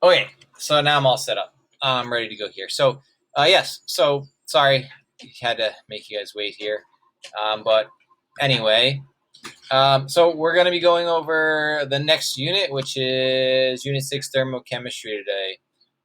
Okay, so now I'm all set up. I'm ready to go here. So, yes. So sorry, had to make you guys wait here. But anyway, so we're going to be going over the next unit, which is Unit 6 Thermochemistry today.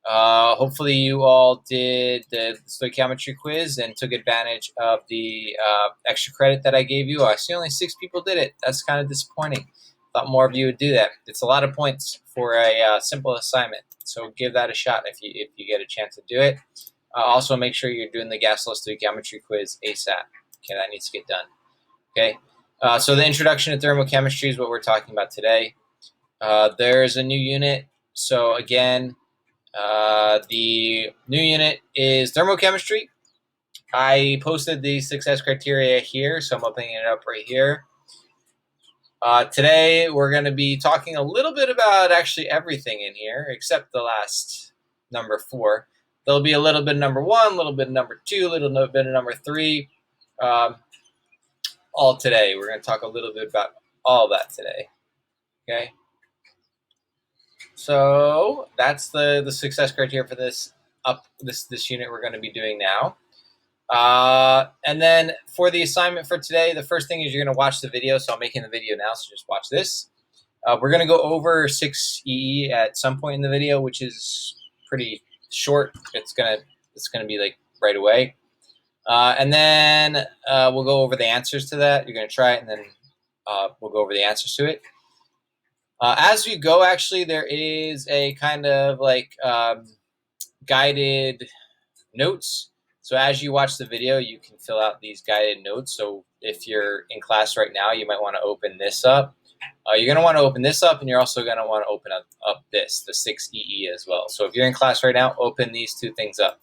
Hopefully you all did the stoichiometry quiz and took advantage of the extra credit that I gave you. I see only 6 people did it. That's kind of disappointing. Thought more of you would do that. It's a lot of points for a simple assignment, so give that a shot if you get a chance to do it. Also, make sure you're doing the gas law stoichiometry quiz ASAP. Okay, that needs to get done. Okay, so the introduction to thermochemistry is what we're talking about today. There's a new unit. So again, the new unit is thermochemistry. I posted the success criteria here, so I'm opening it up right here. Today, we're going to be talking a little bit about actually everything in here, except the last number 4. There'll be a little bit of number 1, a little bit of number 2, a little bit of number 3. All today. We're going to talk a little bit about all that today. Okay? So that's the success criteria for this unit we're going to be doing now. And then for the assignment for today, the first thing is you're going to watch the video. So I'm making the video now, so just watch this. We're going to go over 6EE at some point in the video, which is pretty short. It's gonna be like right away. And then we'll go over the answers to that. You're going to try it, and then we'll go over the answers to it. As we go, actually, there is a kind of like guided notes. So as you watch the video, you can fill out these guided notes. So if you're in class right now, you might want to open this up. You're going to want to open this up, and you're also going to want to open up this, the 6EE as well. So if you're in class right now, open these 2 things up,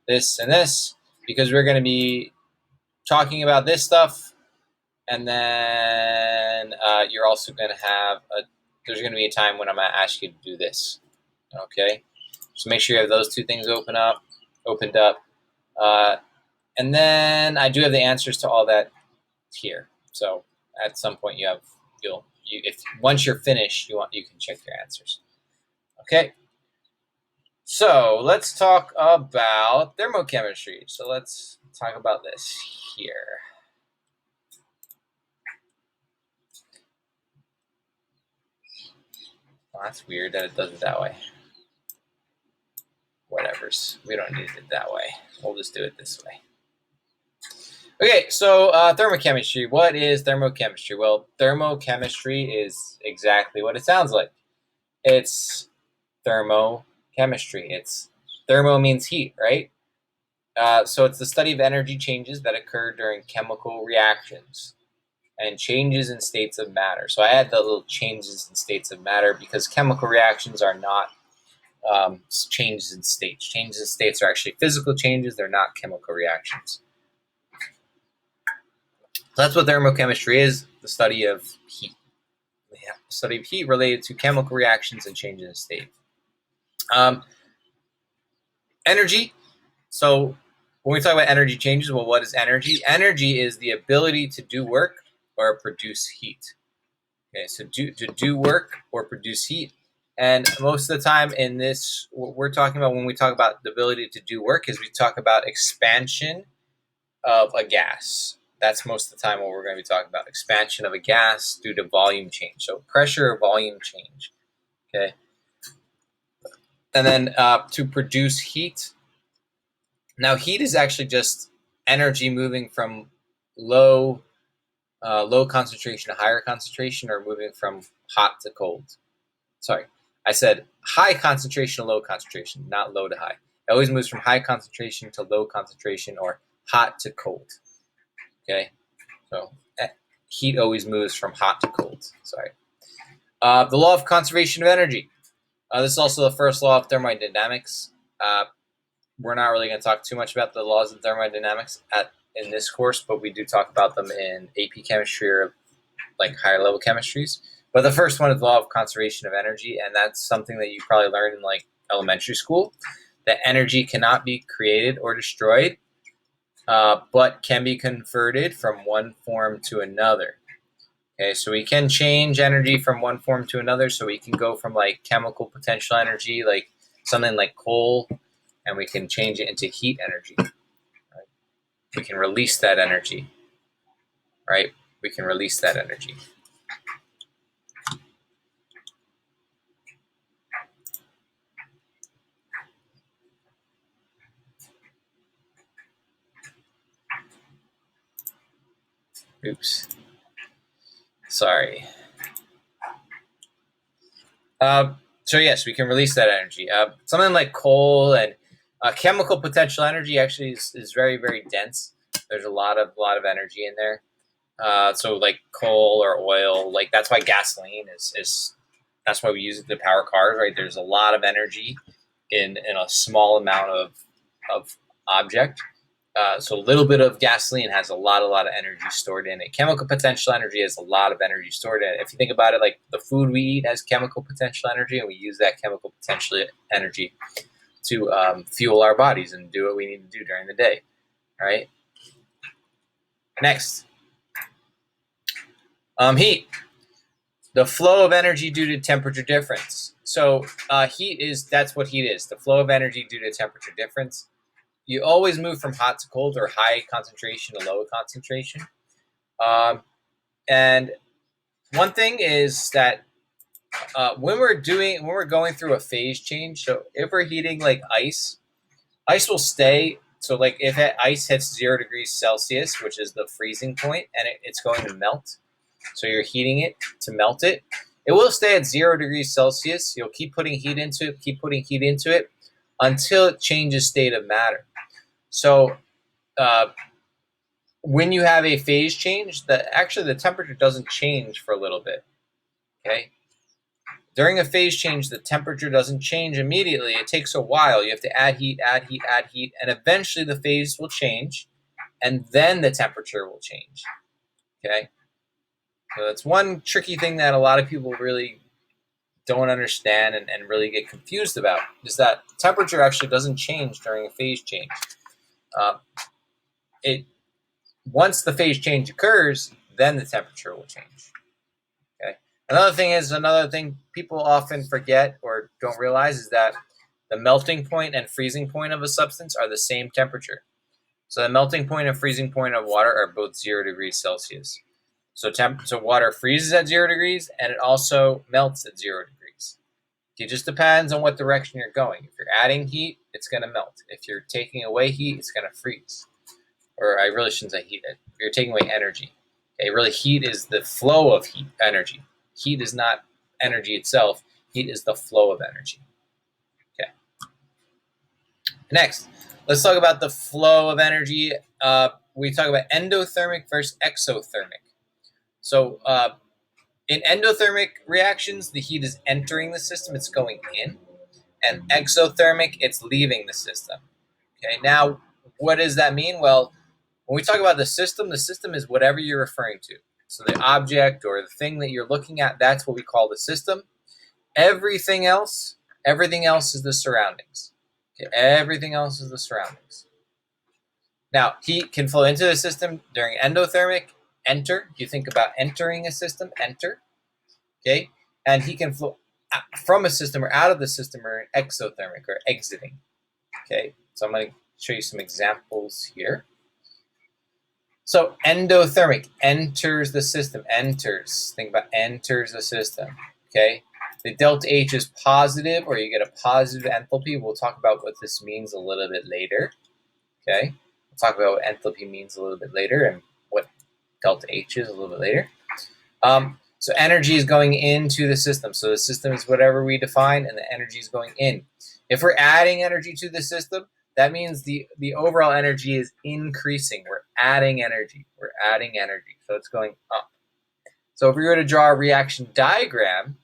this and this, because we're going to be talking about this stuff. And then you're also going to have, there's going to be a time when I'm going to ask you to do this. Okay? So make sure you have those 2 things opened up. And then I do have the answers to all that here. So at some point if once you're finished, you can check your answers. Okay. So let's talk about thermochemistry. So let's talk about this here. Well, that's weird that it does it that way. Whatevers. We don't need it that way. We'll just do it this way. Okay, so thermochemistry. What is thermochemistry? Well, thermochemistry is exactly what it sounds like. It's thermochemistry. It's thermo means heat, right? So it's the study of energy changes that occur during chemical reactions and changes in states of matter. So I add the little changes in states of matter because chemical reactions are not changes in states. Changes in states are actually physical changes. They're not chemical reactions. So that's what thermochemistry is, the study of heat. Yeah, the study of heat related to chemical reactions and changes in state. Energy. So when we talk about energy changes, well, what is energy? Energy is the ability to do work or produce heat. Okay, so to do work or produce heat. And most of the time in this, what we're talking about when we talk about the ability to do work is we talk about expansion of a gas. That's most of the time what we're going to be talking about, expansion of a gas due to volume change. So pressure or volume change, okay? And then to produce heat. Now heat is actually just energy moving from low concentration to higher concentration, or moving from hot to cold. Sorry, I said high concentration to low concentration, not low to high. It always moves from high concentration to low concentration, or hot to cold. Okay, so heat always moves from hot to cold. Sorry. The law of conservation of energy. This is also the first law of thermodynamics. We're not really going to talk too much about the laws of thermodynamics in this course, but we do talk about them in AP chemistry or like higher level chemistries. But the first one is the law of conservation of energy, and that's something that you probably learned in like elementary school, that energy cannot be created or destroyed, but can be converted from one form to another. Okay, so we can change energy from one form to another. So we can go from like chemical potential energy, like something like coal, and we can change it into heat energy. Right? We can release that energy, right? We can release that energy. Oops. Sorry. So yes, we can release that energy. Something like coal and chemical potential energy actually is very, very dense. There's a lot of energy in there. So like coal or oil, like that's why gasoline is that's why we use it to power cars, right? There's a lot of energy in a small amount of object. So a little bit of gasoline has a lot of energy stored in it. Chemical potential energy has a lot of energy stored in it. If you think about it, like the food we eat has chemical potential energy, and we use that chemical potential energy to fuel our bodies and do what we need to do during the day, right? Next, heat. The flow of energy due to temperature difference. So that's what heat is. The flow of energy due to temperature difference. You always move from hot to cold or high concentration to low concentration. And one thing is that when we're going through a phase change, so if we're heating like ice will stay. So like if ice hits 0 degrees Celsius, which is the freezing point, and it's going to melt. So you're heating it to melt it. It will stay at 0 degrees Celsius. You'll keep putting heat into it, until it changes state of matter. So when you have a phase change, the temperature doesn't change for a little bit. Okay. During a phase change, the temperature doesn't change immediately. It takes a while. You have to add heat, and eventually the phase will change, and then the temperature will change. Okay. So that's one tricky thing that a lot of people really don't understand and really get confused about, is that temperature actually doesn't change during a phase change. Once the phase change occurs, then the temperature will change. Okay. Another thing people often forget or don't realize is that the melting point and freezing point of a substance are the same temperature. So the melting point and freezing point of water are both 0 degrees Celsius. So water freezes at 0 degrees, and it also melts at 0 degrees. It just depends on what direction you're going. If you're adding heat, it's going to melt. If you're taking away heat, it's going to freeze. Or I really shouldn't say heat. If you're taking away energy. Okay, really, heat is the flow of energy. Heat is not energy itself. Heat is the flow of energy. Okay. Next, let's talk about the flow of energy. We talk about endothermic versus exothermic. So in endothermic reactions, the heat is entering the system, it's going in. And exothermic, it's leaving the system. Okay, now what does that mean? Well, when we talk about the system is whatever you're referring to. So the object or the thing that you're looking at, that's what we call the system. Everything else is the surroundings. Okay, everything else is the surroundings. Now, heat can flow into the system during endothermic, enter. You think about entering a system, enter. Okay, and heat can flow from a system or out of the system or exothermic or exiting. Okay, so I'm going to show you some examples here. So endothermic, enters the system, enters. Think about enters the system. Okay, the delta H is positive, or you get a positive enthalpy. We'll talk about what this means a little bit later. Okay, we'll talk about what enthalpy means a little bit later and what delta H is a little bit later. So energy is going into the system. So the system is whatever we define, and the energy is going in. If we're adding energy to the system, that means the overall energy is increasing. We're adding energy. So it's going up. So if we were to draw a reaction diagram,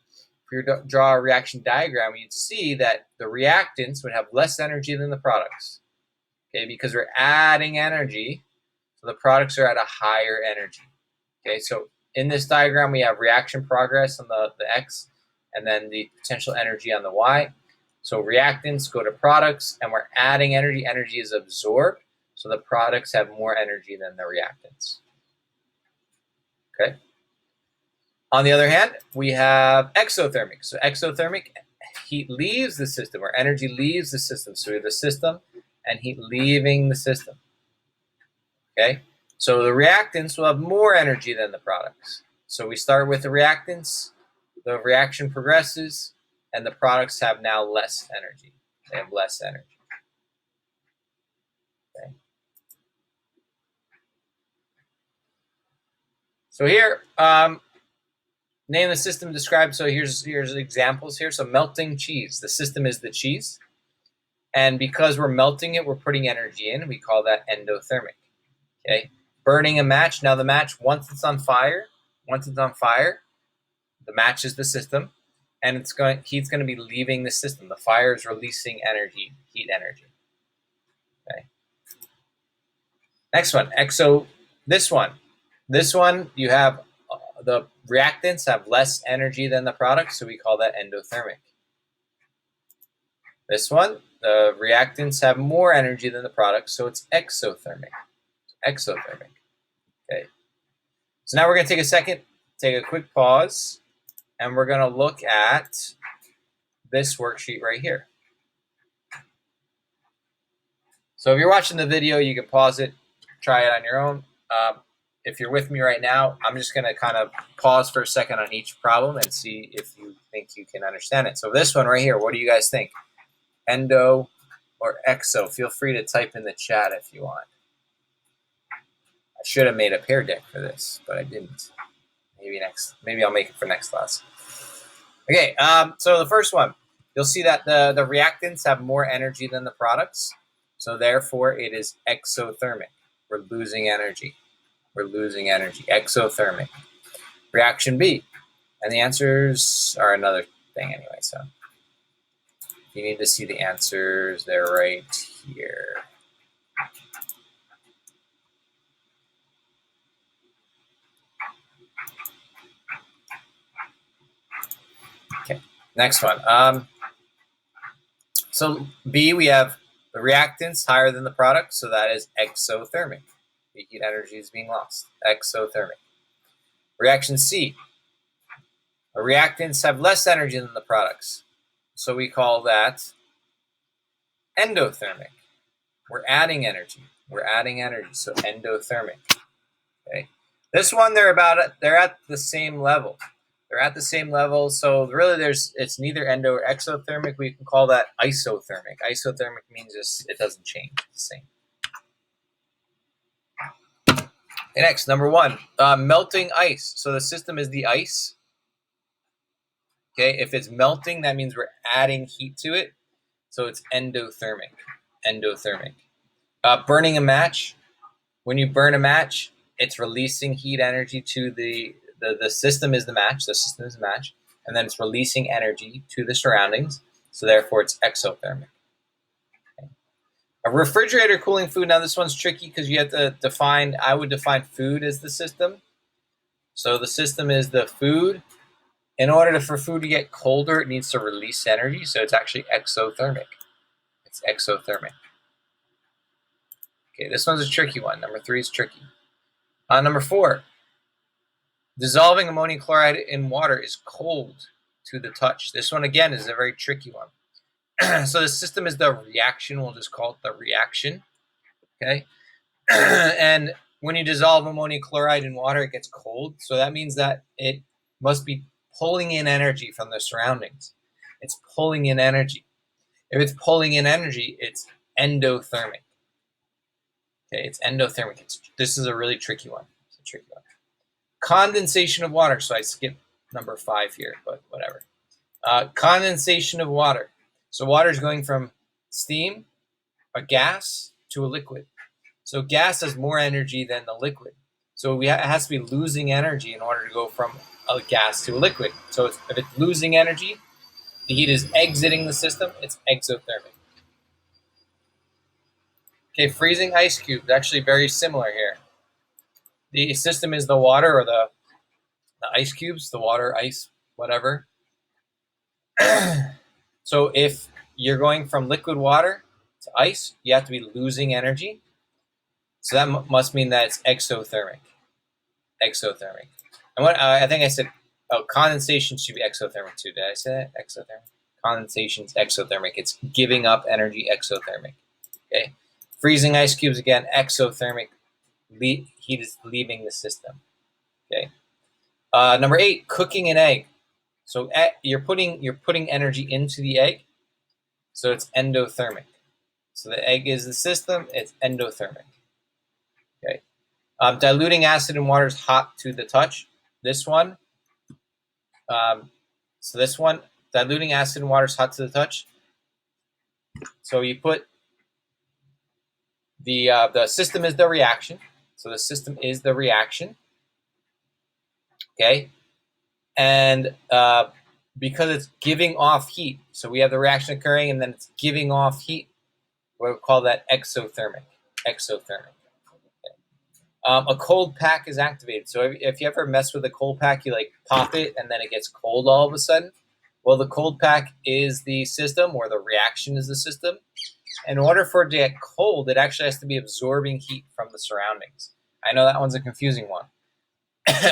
you'd see that the reactants would have less energy than the products. Okay, because we're adding energy, so the products are at a higher energy. Okay, so in this diagram, we have reaction progress on the X, and then the potential energy on the Y. So reactants go to products, and we're adding energy. Energy is absorbed, so the products have more energy than the reactants. Okay. On the other hand, we have exothermic. So exothermic heat leaves the system, or energy leaves the system. So we have the system and heat leaving the system. Okay, so the reactants will have more energy than the products. So we start with the reactants, the reaction progresses, and the products have now less energy. They have less energy. Okay. So here, name the system described. So here's examples here. So melting cheese. The system is the cheese. And because we're melting it, we're putting energy in. We call that endothermic. Okay. Burning a match. Now the match, once it's on fire, the match is the system, and heat's going to be leaving the system. The fire is releasing energy, heat energy. Okay. Next one, this one, you have the reactants have less energy than the product, so we call that endothermic. This one, the reactants have more energy than the product, so it's exothermic. Okay. So now we're going to take a second, take a quick pause, and we're going to look at this worksheet right here. So if you're watching the video, you can pause it, try it on your own. If you're with me right now, I'm just going to kind of pause for a second on each problem and see if you think you can understand it. So this one right here, what do you guys think? Endo or exo? Feel free to type in the chat if you want. I should have made a pair deck for this, but I didn't. Maybe I'll make it for next class. Okay, so the first one, you'll see that the reactants have more energy than the products. So therefore, it is exothermic. We're losing energy. Exothermic. Reaction B. And the answers are another thing anyway. So you need to see the answers. They're right here. Okay, next one. So B, we have the reactants higher than the product, so that is exothermic. The heat energy is being lost. Exothermic. Reaction C. The reactants have less energy than the products, so we call that endothermic. We're adding energy, so endothermic. Okay. This one, they're at the same level. So really, it's neither endo or exothermic. We can call that isothermic. Isothermic means it doesn't change. It's the same. Okay, next, number one, melting ice. So the system is the ice. Okay, if it's melting, that means we're adding heat to it. So it's endothermic. Burning a match. When you burn a match, it's releasing heat energy to the system is the match. And then it's releasing energy to the surroundings. So therefore, it's exothermic. Okay. A refrigerator cooling food. Now this one's tricky because you have to define. I would define food as the system. So the system is the food. In order for food to get colder, it needs to release energy. So it's actually exothermic. Okay, this one's a tricky one. Number 3 is tricky. Number 4. Dissolving ammonium chloride in water is cold to the touch. This one, again, is a very tricky one. So the system is the reaction. We'll just call it the reaction. Okay? And when you dissolve ammonium chloride in water, it gets cold. So that means that it must be pulling in energy from the surroundings. It's pulling in energy. If it's pulling in energy, it's endothermic. Okay, it's endothermic. This is a really tricky one. It's a tricky one. Condensation of water. So I skipped number 5 here, but whatever. Condensation of water. So water is going from steam, a gas, to a liquid. So gas has more energy than the liquid. So it has to be losing energy in order to go from a gas to a liquid. So if it's losing energy, the heat is exiting the system. It's exothermic. Okay, freezing ice cubes. Actually very similar here. The system is the water or the ice cubes, the water, ice, whatever. So if you're going from liquid water to ice, you have to be losing energy. So that must mean that it's exothermic. And what I think I said, condensation should be exothermic too. Did I say that? Exothermic? Condensation is exothermic. It's giving up energy, exothermic. Okay. Freezing ice cubes, again, exothermic. Heat is leaving the system. Okay. Number 8, cooking an egg. So you're putting energy into the egg, so it's endothermic. So the egg is the system, it's endothermic. Okay. Diluting acid and water is hot to the touch. This one, diluting acid and water is hot to the touch. So you put the system is the reaction. So the system is the reaction. Okay. And because it's giving off heat, so we have the reaction occurring and then it's giving off heat. We'll call that exothermic. Exothermic. A cold pack is activated. So if you ever mess with a cold pack, you like pop it and then it gets cold all of a sudden. Well, the cold pack is the system, or the reaction is the system. In order for it to get cold, it actually has to be absorbing heat from the surroundings. I know that one's a confusing one,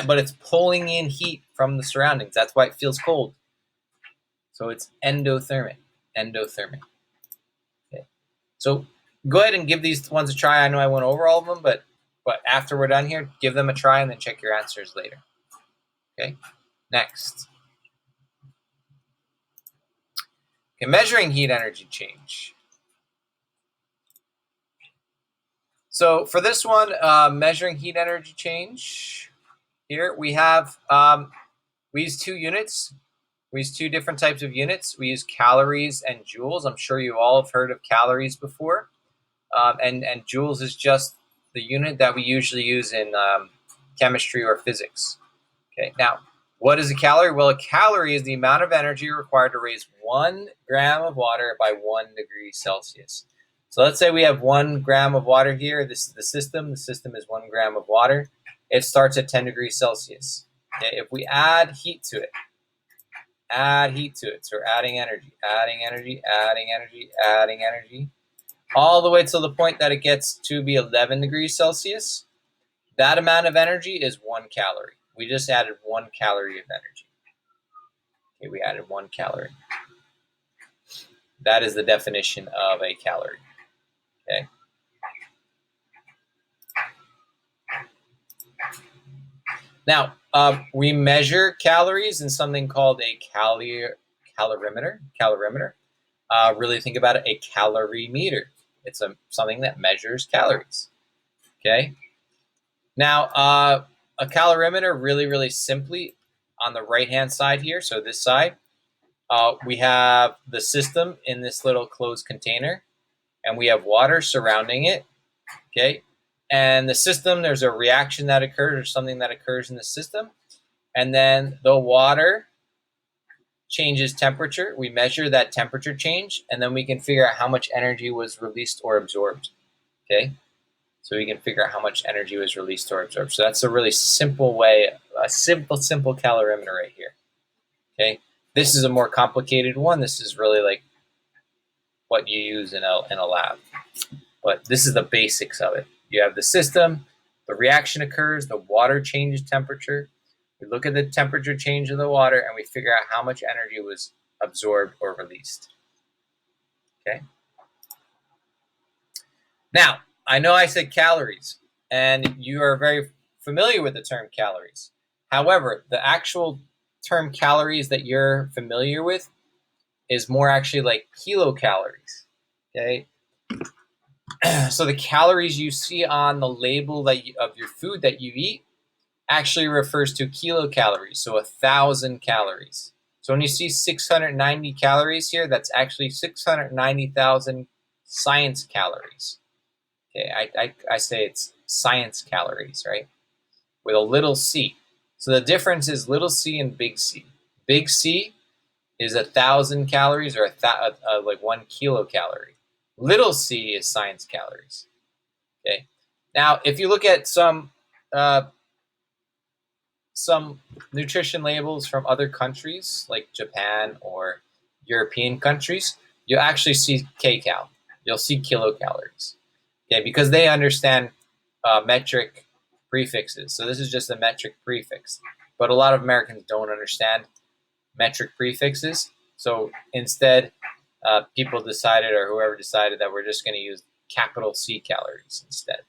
but it's pulling in heat from the surroundings. That's why it feels cold. So it's endothermic. Endothermic. Okay. So go ahead and give these ones a try. I know I went over all of them, but after we're done here, give them a try and then check your answers later. Okay, next. Okay, measuring heat energy change. So for this one, measuring heat energy change, here we have, we use 2 units. We use 2 different types of units. We use calories and joules. I'm sure you all have heard of calories before. And joules is just the unit that we usually use in chemistry or physics. Okay, now, what is a calorie? Well, a calorie is the amount of energy required to raise 1 gram of water by 1 degree Celsius. So let's say we have 1 gram of water here. This is the system. The system is 1 gram of water. It starts at 10 degrees Celsius. Okay, if we add heat to it, so we're adding energy, all the way to the point that it gets to be 11 degrees Celsius. That amount of energy is 1 calorie. We just added 1 calorie of energy. Okay, we added 1 calorie. That is the definition of a calorie. Okay. Now, we measure calories in something called a calorimeter. Really think about it, a calorimeter. It's something that measures calories. Okay. Now, a calorimeter, really simply, on the right-hand side here, so this side, we have the system in this little closed container, and we have water surrounding it. Okay. And the system, there's a reaction that occurs, or something that occurs in the system. And then the water changes temperature. We measure that temperature change, and then we can figure out how much energy was released or absorbed. Okay? So we can figure out how much energy was released or absorbed. So that's a really simple way, a simple calorimeter right here. Okay? This is a more complicated one. This is really like what you use in a lab. But this is the basics of it. You have the system, the reaction occurs, the water changes temperature. We look at the temperature change of the water, and we figure out how much energy was absorbed or released. Okay? Now, I know I said calories, and you are very familiar with the term calories. However, the actual term calories that you're familiar with is more actually like kilocalories. Okay? So the calories you see on the label of your food that you eat actually refers to kilocalories, so 1,000 calories. So when you see 690 calories here, that's actually 690,000 science calories. Okay, I say it's science calories, right? With a little c. So the difference is little c and big C. Big C is 1,000 calories, or like 1 kilocalorie. Little c is science calories. Okay. Now, if you look at some nutrition labels from other countries, like Japan or European countries, you'll actually see kcal. You'll see kilocalories. Okay, because they understand metric prefixes. So this is just a metric prefix. But a lot of Americans don't understand metric prefixes. So instead, people decided, or whoever decided, that we're just going to use capital C calories instead.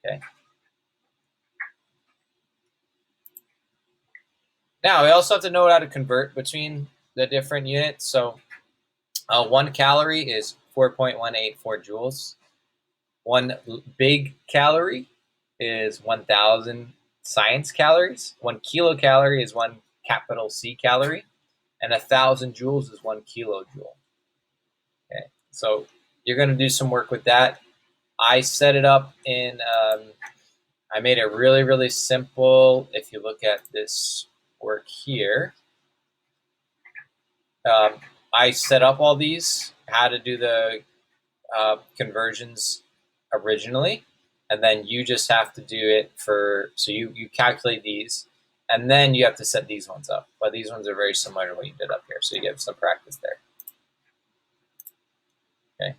Okay. Now, we also have to know how to convert between the different units. So 1 calorie is 4.184 joules. 1 big calorie is 1,000 science calories. 1 kilocalorie is 1 capital C calorie. And 1,000 joules is 1 kilojoule. Okay, so you're going to do some work with that. I set it up in, I made it really, really simple. If you look at this work here, I set up all these, how to do the conversions originally, and then you just have to do it for, so you calculate these, and then you have to set these ones up. But these ones are very similar to what you did up here, so you get some practice there. Okay.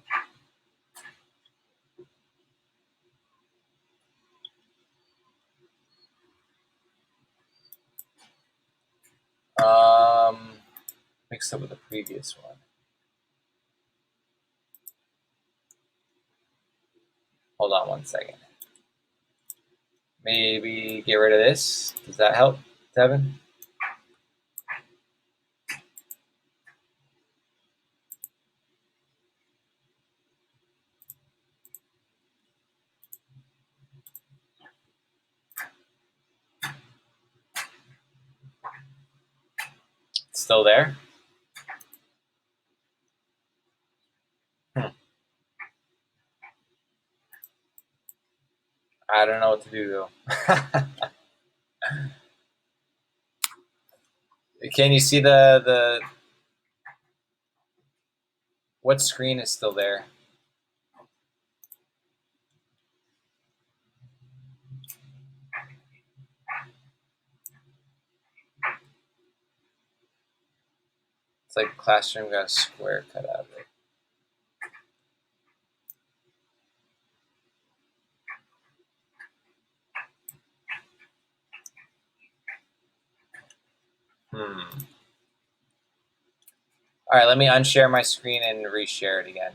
Mixed up with the previous one. Hold on one second. Maybe get rid of this. Does that help, Devin? Still there? I don't know what to do though. Can you see the what screen is still there? It's like classroom got a square cut out of it. All right, let me unshare my screen and reshare it again.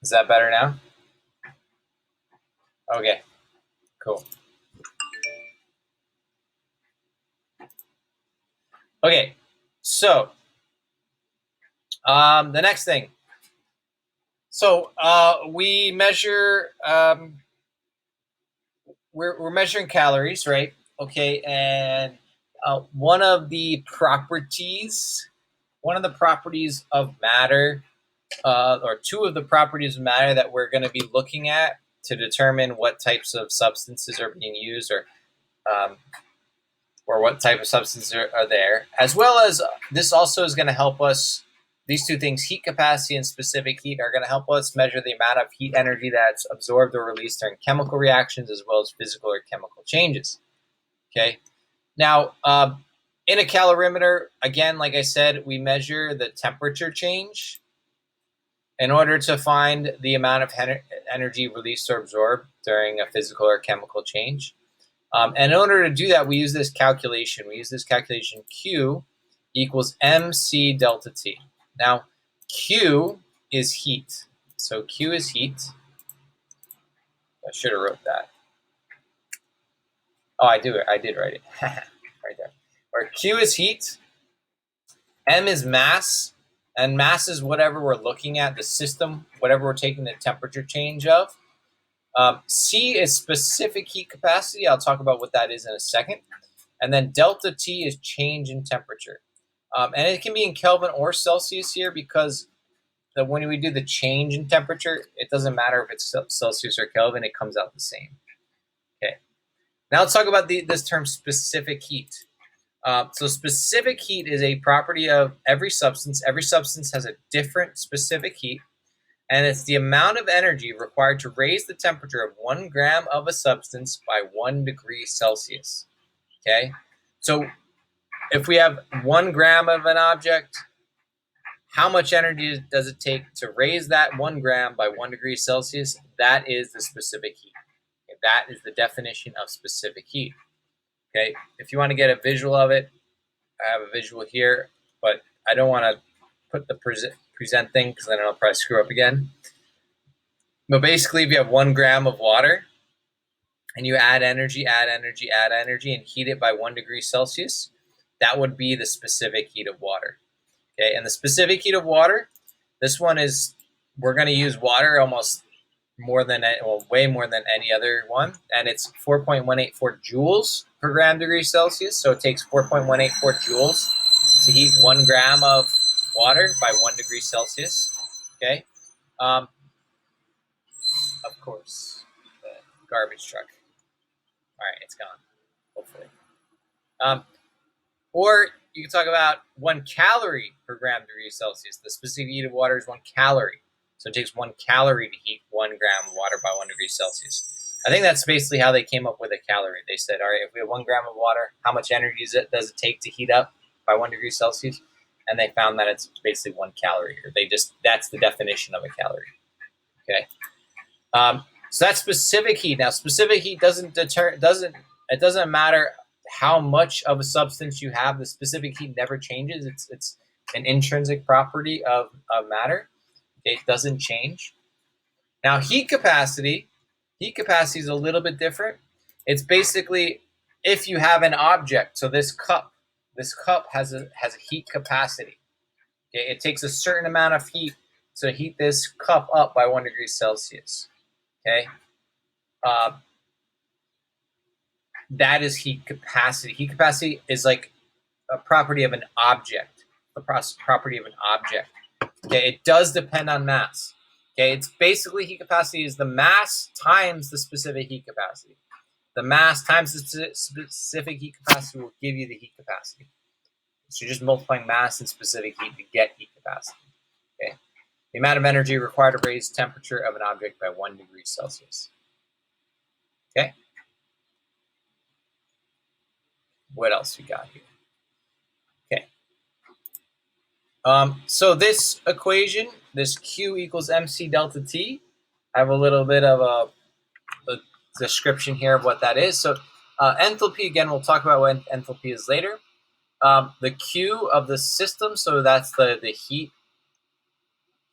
Is that better now? Okay, cool. Okay, so the next thing. So we measure, we're measuring calories, right? Okay, and one of the properties of matter, or two of the properties of matter that we're going to be looking at to determine what types of substances are being used, or what type of substances are there, as well as this also is going to help us. These two things, heat capacity and specific heat, are going to help us measure the amount of heat energy that's absorbed or released during chemical reactions, as well as physical or chemical changes. Okay. Now, in a calorimeter, again, like I said, we measure the temperature change in order to find the amount of energy released or absorbed during a physical or chemical change. And in order to do that, we use this calculation. We use this calculation Q equals mc delta T. Now, Q is heat. So Q is heat. I should have wrote that. Oh, I did write it. Right there. Where Q is heat, M is mass, and mass is whatever we're looking at, the system, whatever we're taking the temperature change of. C is specific heat capacity. I'll talk about what that is in a second. And then delta T is change in temperature. And it can be in Kelvin or Celsius here, because when we do the change in temperature, it doesn't matter if it's Celsius or Kelvin, it comes out the same. Okay. Now let's talk about this term specific heat. So specific heat is a property of every substance. Every substance has a different specific heat, and it's the amount of energy required to raise the temperature of 1 gram of a substance by 1 degree Celsius. Okay? So if we have 1 gram of an object, how much energy does it take to raise that 1 gram by 1 degree Celsius? That is the specific heat. Okay? That is the definition of specific heat. Okay? If you want to get a visual of it, I have a visual here, but I don't want to put the present thing because then I'll probably screw up again. But basically, if you have 1 gram of water and you add energy, and heat it by 1 degree Celsius, that would be the specific heat of water. Okay, and the specific heat of water, this one is, we're going to use water almost more than, well, way more than any other one, and it's 4.184 joules per gram degree Celsius. So it takes 4.184 joules to heat 1 gram of water by 1 degree Celsius. Okay, of course, the garbage truck. All right, it's gone, hopefully. Or you can talk about 1 calorie per gram degree Celsius. The specific heat of water is 1 calorie. So it takes 1 calorie to heat 1 gram of water by 1 degree Celsius. I think that's basically how they came up with a calorie. They said, all right, if we have 1 gram of water, how much energy does it take to heat up by 1 degree Celsius? And they found that it's basically 1 calorie. Or that's the definition of a calorie. Okay. So that's specific heat. Now, specific heat doesn't matter how much of a substance you have. The specific heat never changes. It's an intrinsic property of matter. Okay, it doesn't change. Now, heat capacity is a little bit different. It's basically if you have an object. So this cup has a heat capacity. Okay, it takes a certain amount of heat to heat this cup up by 1 degree Celsius. Okay, that is heat capacity. Heat capacity is like a property of an object. Property of an object. Okay, it does depend on mass. Okay, it's basically heat capacity is the mass times the specific heat capacity. The mass times the specific heat capacity will give you the heat capacity. So you're just multiplying mass and specific heat to get heat capacity. Okay, the amount of energy required to raise temperature of an object by 1 degree Celsius. Okay, what else we got here? Okay. So this equation, this Q equals MC delta T, I have a little bit of a description here of what that is. So enthalpy, again, we'll talk about what enthalpy is later. The Q of the system, so that's the heat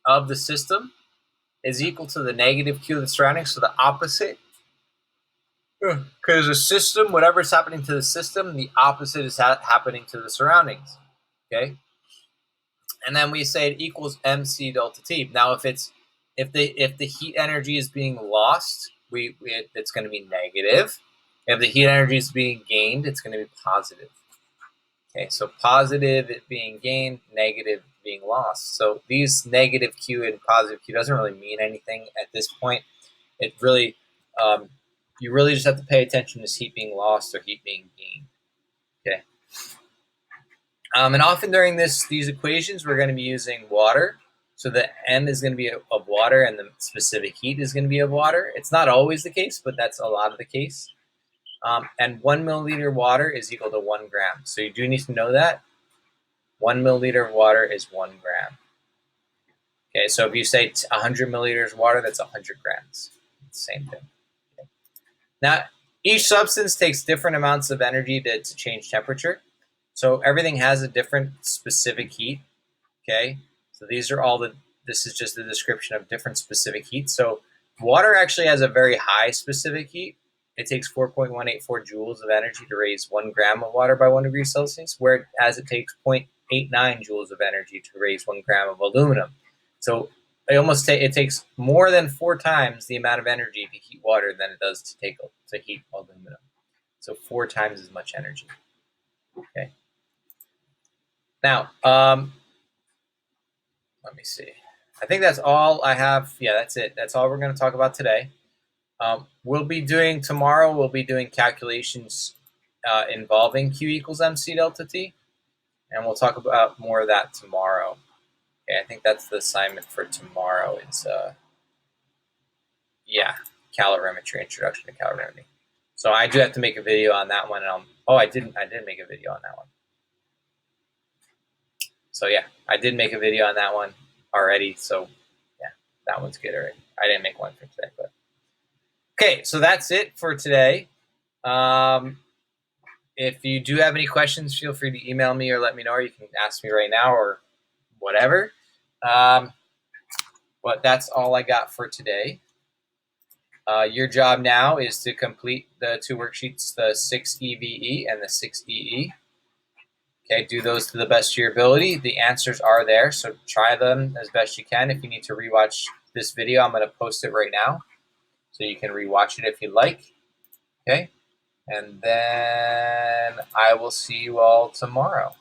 of the system, is equal to the negative Q of the surroundings, so the opposite. Because the system, whatever's happening to the system, the opposite is happening to the surroundings. Okay? And then we say it equals MC delta T. Now, if the heat energy is being lost, it's going to be negative. If the heat energy is being gained, it's going to be positive. Okay, so positive it being gained, negative being lost. So these negative Q and positive Q doesn't really mean anything at this point. It really, you really just have to pay attention to heat being lost or heat being gained. Okay. And often during these equations, we're going to be using water. So the M is going to be of water and the specific heat is going to be of water. It's not always the case, but that's a lot of the case. And 1 milliliter water is equal to 1 gram. So you do need to know that. 1 milliliter of water is 1 gram. Okay, so if you say 100 milliliters of water, that's 100 grams. Same thing. Okay. Now, each substance takes different amounts of energy to change temperature. So everything has a different specific heat. Okay, so these are this is just a description of different specific heat. So water actually has a very high specific heat. It takes 4.184 joules of energy to raise 1 gram of water by 1 degree Celsius, whereas it takes 0.89 joules of energy to raise 1 gram of aluminum. So it takes more than 4 times the amount of energy to heat water than it does to heat aluminum. So 4 times as much energy. Okay. Now, let me see. I think that's all I have. Yeah, that's it. That's all we're going to talk about today. Tomorrow we'll be doing calculations involving Q equals MC delta T, and we'll talk about more of that tomorrow. Okay, I think that's the assignment for tomorrow. It's calorimetry, introduction to calorimetry. So I do have to make a video on that one. I didn't make a video on that one. So yeah, I did make a video on that one already. So yeah, that one's good already. I didn't make one for today, but okay. So that's it for today. If you do have any questions, feel free to email me or let me know, or you can ask me right now or whatever. But that's all I got for today. Your job now is to complete the two worksheets, the 6EVE and the 6EE. Okay, do those to the best of your ability. The answers are there, so try them as best you can. If you need to rewatch this video, I'm going to post it right now, so you can rewatch it if you like. Okay, and then I will see you all tomorrow.